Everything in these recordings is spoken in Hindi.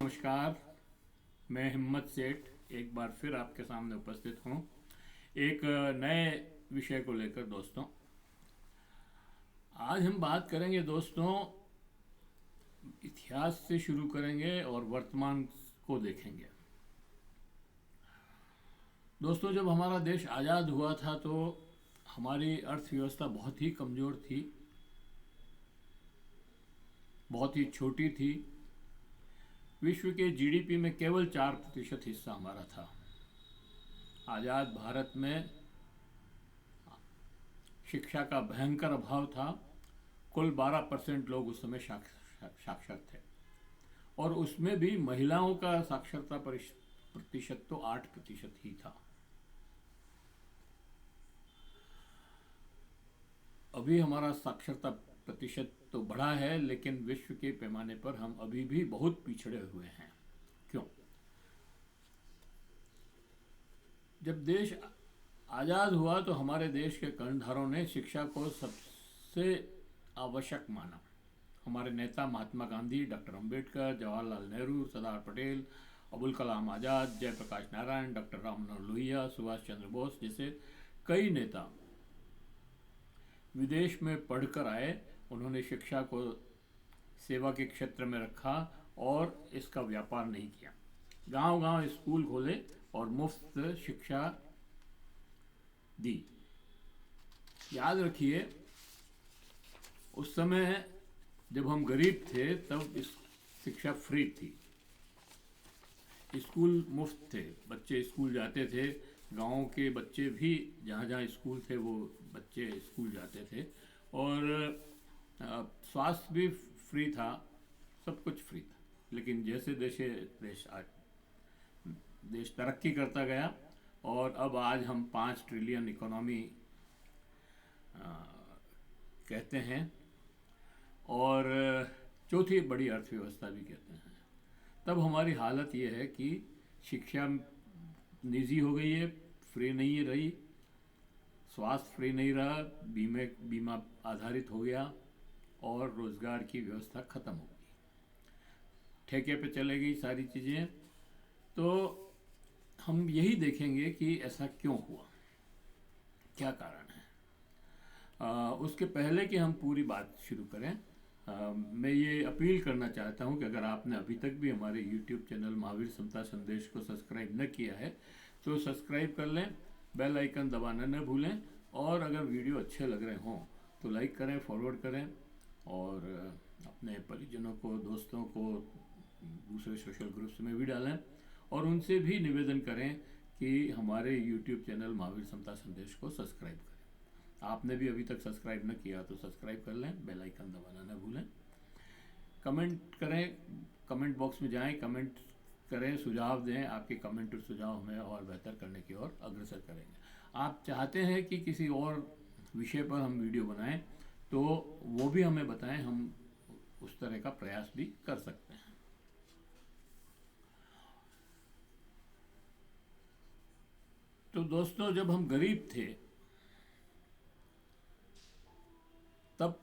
नमस्कार। मैं हिम्मत सेठ एक बार फिर आपके सामने उपस्थित हूँ एक नए विषय को लेकर। दोस्तों, आज हम बात करेंगे दोस्तों, इतिहास से शुरू करेंगे और वर्तमान को देखेंगे। दोस्तों, जब हमारा देश आज़ाद हुआ था तो हमारी अर्थव्यवस्था बहुत ही कमज़ोर थी, बहुत ही छोटी थी। विश्व के जीडीपी में केवल 4% हिस्सा हमारा था। आज़ाद भारत में शिक्षा का भयंकर अभाव था। कुल 12% लोग उस समय साक्षर थे, और उसमें भी महिलाओं का साक्षरता प्रतिशत तो 8% ही था। अभी हमारा साक्षरता प्रतिशत तो बढ़ा है, लेकिन विश्व के पैमाने पर हम अभी भी बहुत पिछड़े हुए हैं। क्यों? जब देश आज़ाद हुआ तो हमारे देश के कर्णधारों ने शिक्षा को सबसे आवश्यक माना। हमारे नेता महात्मा गांधी, डॉक्टर अंबेडकर, जवाहरलाल नेहरू, सरदार पटेल, अबुल कलाम आज़ाद, जयप्रकाश नारायण, डॉक्टर राम मनोहर लोहिया, सुभाष चंद्र बोस जैसे कई नेता विदेश में पढ़कर आए। उन्होंने शिक्षा को सेवा के क्षेत्र में रखा और इसका व्यापार नहीं किया। गांव-गांव स्कूल खोले और मुफ्त शिक्षा दी। याद रखिए, उस समय जब हम गरीब थे तब इस शिक्षा फ्री थी, स्कूल मुफ्त थे, बच्चे स्कूल जाते थे। गाँव के बच्चे भी जहाँ जहाँ स्कूल थे वो बच्चे स्कूल जाते थे, और स्वास्थ्य भी फ्री था, सब कुछ फ्री था। लेकिन जैसे देश तरक्की करता गया और अब आज हम 5 ट्रिलियन इकोनॉमी कहते हैं, और चौथी बड़ी अर्थव्यवस्था भी कहते हैं, तब हमारी हालत ये है कि शिक्षा निजी हो गई है, फ्री नहीं रही, स्वास्थ्य फ्री नहीं रहा, बीमा आधारित हो गया, और रोज़गार की व्यवस्था ख़त्म हो गई, ठेके पे चले गई सारी चीज़ें। तो हम यही देखेंगे कि ऐसा क्यों हुआ, क्या कारण है। उसके पहले कि हम पूरी बात शुरू करें, मैं ये अपील करना चाहता हूँ कि अगर आपने अभी तक भी हमारे YouTube चैनल महावीर समता संदेश को सब्सक्राइब न किया है तो सब्सक्राइब कर लें, बेल आइकन दबाना न भूलें, और अगर वीडियो अच्छे लग रहे हों तो लाइक करें, फॉरवर्ड करें, और अपने परिजनों को, दोस्तों को दूसरे सोशल ग्रुप्स में भी डालें, और उनसे भी निवेदन करें कि हमारे YouTube चैनल महावीर समता संदेश को सब्सक्राइब करें। आपने भी अभी तक सब्सक्राइब न किया तो सब्सक्राइब कर लें, बेल आइकन दबाना न भूलें। कमेंट करें, कमेंट बॉक्स में जाएं, कमेंट करें, सुझाव दें। आपके कमेंट और सुझाव हमें और बेहतर करने की ओर अग्रसर करेंगे। आप चाहते हैं कि किसी और विषय पर हम वीडियो बनाएं तो वो भी हमें बताएं, हम उस तरह का प्रयास भी कर सकते हैं। तो दोस्तों, जब हम गरीब थे तब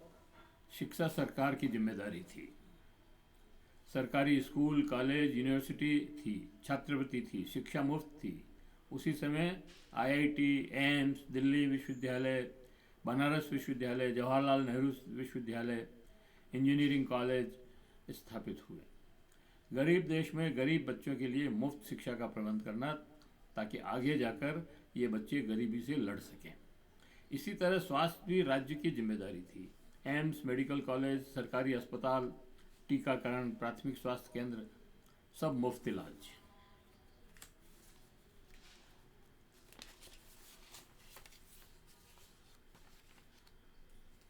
शिक्षा सरकार की जिम्मेदारी थी। सरकारी स्कूल, कॉलेज, यूनिवर्सिटी थी, छात्रवृत्ति थी, शिक्षा मुफ्त थी। उसी समय आईआईटी, एम्स, दिल्ली विश्वविद्यालय, बनारस विश्वविद्यालय, जवाहरलाल नेहरू विश्वविद्यालय, इंजीनियरिंग कॉलेज स्थापित हुए। गरीब देश में गरीब बच्चों के लिए मुफ्त शिक्षा का प्रबंध करना, ताकि आगे जाकर ये बच्चे गरीबी से लड़ सकें। इसी तरह स्वास्थ्य भी राज्य की जिम्मेदारी थी। एम्स, मेडिकल कॉलेज, सरकारी अस्पताल, टीकाकरण, प्राथमिक स्वास्थ्य केंद्र, सब मुफ्त इलाज।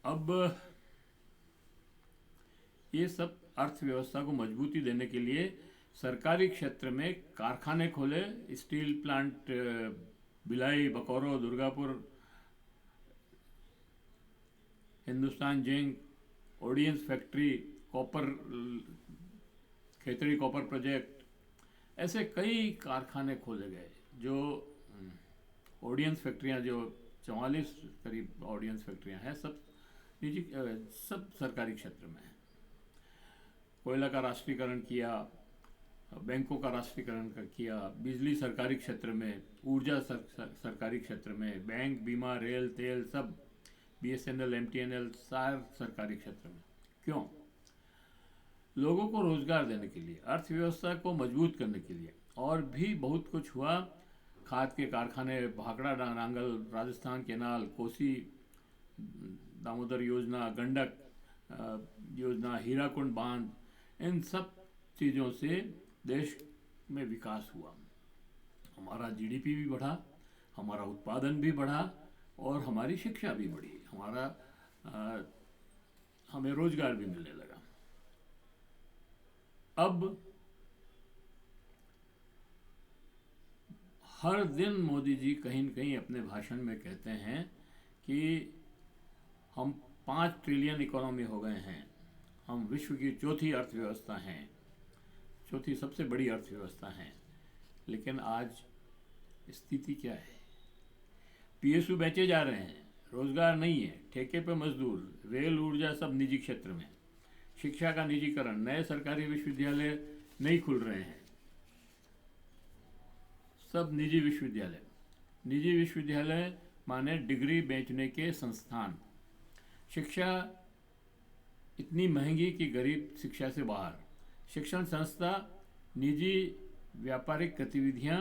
अब ये सब अर्थव्यवस्था को मजबूती देने के लिए सरकारी क्षेत्र में कारखाने खोले। Steel plant Bhilai, Bokaro, Durgapur, Hindustan Zinc, ordnance factory, copper, Khetri copper project, ऐसे कई कारखाने खोले गए। जो ऑर्डिनेंस फैक्ट्रियां, जो 44 करीब ऑर्डिनेंस फैक्ट्रियां हैं, सब सरकारी क्षेत्र में है। कोयला का राष्ट्रीयकरण किया, बैंकों का राष्ट्रीयकरण किया, बिजली सरकारी क्षेत्र में, ऊर्जा सरकारी क्षेत्र में, बैंक, बीमा, रेल, तेल सब, BSNL, MTNL सार सरकारी क्षेत्र में। क्यों? लोगों को रोजगार देने के लिए, अर्थव्यवस्था को मजबूत करने के लिए। और भी बहुत कुछ हुआ। खाद के कारखाने, भाखड़ा नांगल, राजस्थान केनाल, कोसी दामोदर योजना, गंडक योजना, हीराकुंड बांध, इन सब चीज़ों से देश में विकास हुआ। हमारा GDP भी बढ़ा, हमारा उत्पादन भी बढ़ा और हमारी शिक्षा भी बढ़ी, हमें रोजगार भी मिलने लगा। अब हर दिन मोदी जी कहीं न कहीं अपने भाषण में कहते हैं कि हम 5 ट्रिलियन इकोनॉमी हो गए हैं, हम विश्व की चौथी अर्थव्यवस्था हैं, चौथी सबसे बड़ी अर्थव्यवस्था हैं। लेकिन आज स्थिति क्या है? PSU बेचे जा रहे हैं, रोजगार नहीं है, ठेके पे मजदूर, रेल, ऊर्जा सब निजी क्षेत्र में, शिक्षा का निजीकरण, नए सरकारी विश्वविद्यालय नहीं खुल रहे हैं, सब निजी विश्वविद्यालय। निजी विश्वविद्यालय माने डिग्री बेचने के संस्थान। शिक्षा इतनी महंगी कि गरीब शिक्षा से बाहर। शिक्षण संस्था, निजी व्यापारिक गतिविधियां,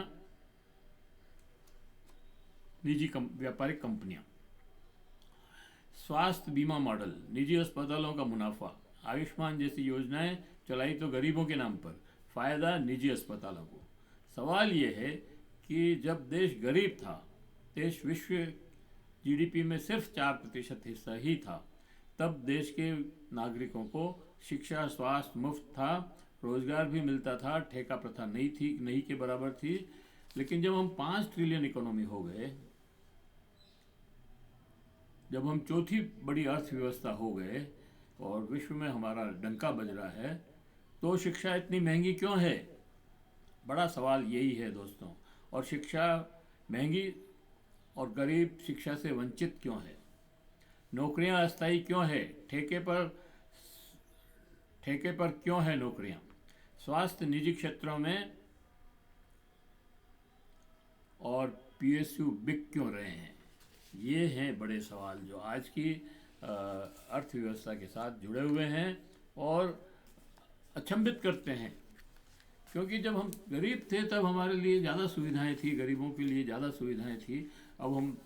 व्यापारिक कंपनियां। स्वास्थ्य बीमा मॉडल, निजी अस्पतालों का मुनाफा। आयुष्मान जैसी योजनाएं चलाई तो गरीबों के नाम पर, फायदा निजी अस्पतालों को। सवाल ये है कि जब देश गरीब था, देश विश्व GDP में सिर्फ 4% हिस्सा ही था, तब देश के नागरिकों को शिक्षा, स्वास्थ्य मुफ्त था, रोजगार भी मिलता था, ठेका प्रथा नहीं के बराबर थी। लेकिन जब हम 5 ट्रिलियन इकोनॉमी हो गए, जब हम चौथी बड़ी अर्थव्यवस्था हो गए और विश्व में हमारा डंका बज रहा है, तो शिक्षा इतनी महंगी क्यों है? बड़ा सवाल यही है दोस्तों। और शिक्षा महंगी और गरीब शिक्षा से वंचित क्यों है? नौकरियां अस्थायी क्यों है? ठेके पर क्यों है नौकरियां? स्वास्थ्य निजी क्षेत्रों में और PSU बिक क्यों रहे हैं? ये हैं बड़े सवाल जो आज की अर्थव्यवस्था के साथ जुड़े हुए हैं और अचंभित करते हैं। क्योंकि जब हम गरीब थे तब हमारे लिए ज़्यादा सुविधाएं थी, गरीबों के लिए ज़्यादा सुविधाएं थी। अब हम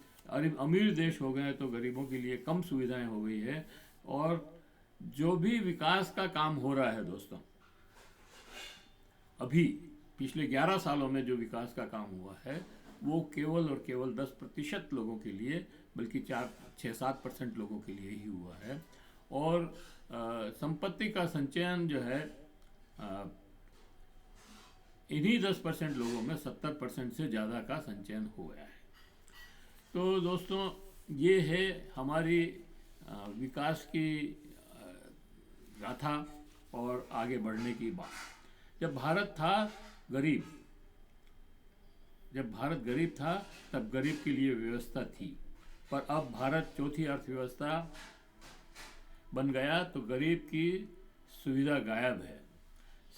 अमीर देश हो गए तो गरीबों के लिए कम सुविधाएं हो गई है। और जो भी विकास का काम हो रहा है दोस्तों, अभी पिछले 11 सालों में जो विकास का काम हुआ है वो केवल और केवल 10% लोगों के लिए, बल्कि 4-6-7% लोगों के लिए ही हुआ है। और संपत्ति का संचयन जो है, इन्हीं 10% लोगों में 70% से ज़्यादा का संचयन हो गया है। तो दोस्तों, ये है हमारी विकास की गाथा और आगे बढ़ने की बात। जब भारत गरीब था तब गरीब के लिए व्यवस्था थी, पर अब भारत चौथी अर्थव्यवस्था बन गया तो गरीब की सुविधा गायब है।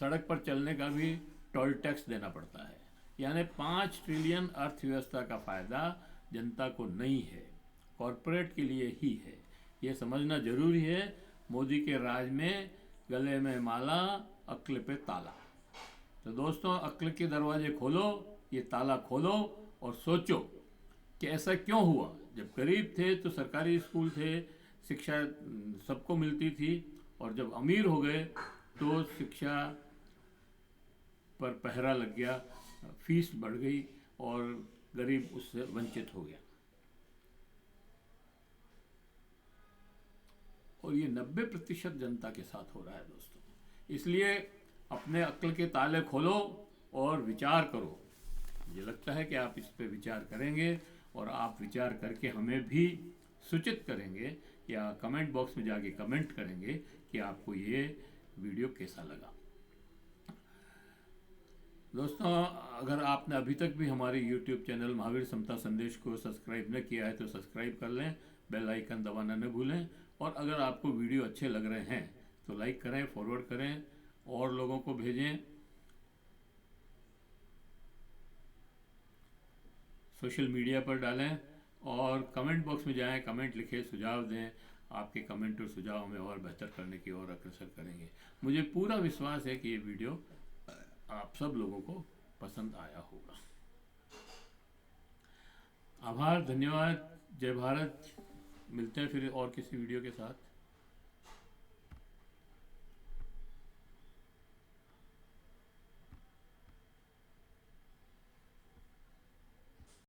सड़क पर चलने का भी टोल टैक्स देना पड़ता है। यानी 5 ट्रिलियन अर्थव्यवस्था का फ़ायदा जनता को नहीं है, कॉरपोरेट के लिए ही है। ये समझना जरूरी है। मोदी के राज में गले में माला, अक्ल पे ताला। तो दोस्तों, अक्ल के दरवाजे खोलो, ये ताला खोलो और सोचो कि ऐसा क्यों हुआ। जब गरीब थे तो सरकारी स्कूल थे, शिक्षा सबको मिलती थी, और जब अमीर हो गए तो शिक्षा पर पहरा लग गया, फीस बढ़ गई और गरीब उससे वंचित हो गया। और ये 90% जनता के साथ हो रहा है दोस्तों। इसलिए अपने अक्ल के ताले खोलो और विचार करो। मुझे लगता है कि आप इस पे विचार करेंगे और आप विचार करके हमें भी सूचित करेंगे या कमेंट बॉक्स में जाके कमेंट करेंगे कि आपको ये वीडियो कैसा लगा। दोस्तों, अगर आपने अभी तक भी हमारे YouTube चैनल महावीर समता संदेश को सब्सक्राइब न किया है तो सब्सक्राइब कर लें, बेल आइकन दबाना न भूलें। और अगर आपको वीडियो अच्छे लग रहे हैं तो लाइक करें, फॉरवर्ड करें और लोगों को भेजें। सोशल मीडिया पर डालें और कमेंट बॉक्स में जाएं, कमेंट लिखें, सुझाव दें। आपके कमेंट और सुझाव हमें और बेहतर करने की ओर अग्रसर करेंगे। मुझे पूरा विश्वास है कि ये वीडियो आप सब लोगों को पसंद आया होगा। आभार, धन्यवाद, जय भारत। मिलते हैं फिर और किसी वीडियो के साथ।